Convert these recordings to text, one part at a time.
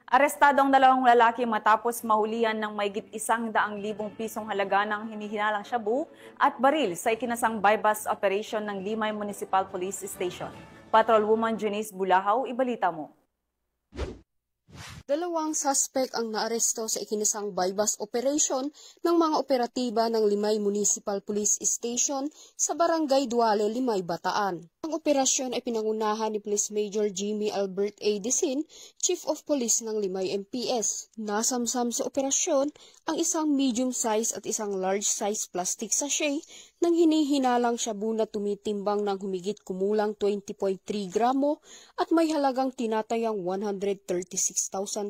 Arestado ang dalawang lalaki matapos mahulihan ng mahigit 100,000 pisong halaga ng hinihinalang shabu at baril sa ikinasang buy-bust operation ng Limay Municipal Police Station. Patrolwoman Janice Bulahaw, ibalita mo. Dalawang suspect ang naaresto sa ikinasang buy-bust operation ng mga operatiba ng Limay Municipal Police Station sa Barangay Duale, Limay, Bataan. Ang operasyon ay pinangunahan ni Police Major Jimmy Albert A. Desin, Chief of Police ng Limay MPS. Nasamsam sa operasyon ang isang medium-size at isang large-size plastic sachet ng hinihinalang shabu na tumitimbang ng humigit kumulang 20.3 gramo at may halagang tinatayang 136,204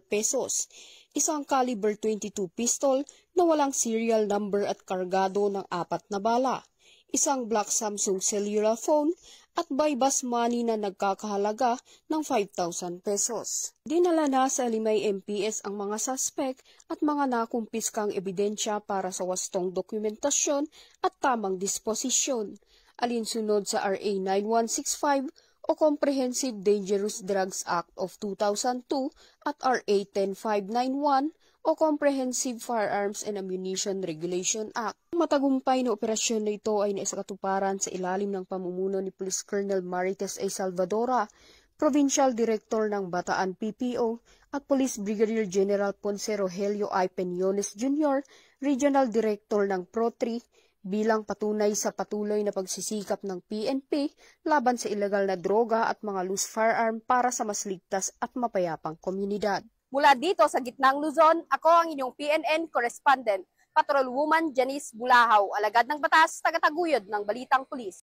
pesos. Isang caliber 22 pistol na walang serial number at kargado ng 4 na bala. Isang black Samsung cellular phone at buy-bust money na nagkakahalaga ng 5,000 pesos. Dinala na sa Limay MPS ang mga suspect at mga nakumpiskang ebidensya para sa wastong dokumentasyon at tamang disposisyon, alinsunod sa RA 9165 o Comprehensive Dangerous Drugs Act of 2002 at RA 10591 o Comprehensive Firearms and Ammunition Regulation Act. Ang matagumpay na operasyon na ito ay naisakatuparan sa ilalim ng pamumuno ni Police Colonel Marites A. Salvadora, Provincial Director ng Bataan PPO, at Police Brigadier General Ponce Rogelio I. Peñones Jr., Regional Director ng PRO3, bilang patunay sa patuloy na pagsisikap ng PNP laban sa ilegal na droga at mga loose firearm para sa mas ligtas at mapayapang komunidad. Mula dito sa gitnang Luzon, ako ang inyong PNN correspondent, Patrolwoman Janice Bulahaw, alagad ng batas, tagataguyod ng Balitang Pulis.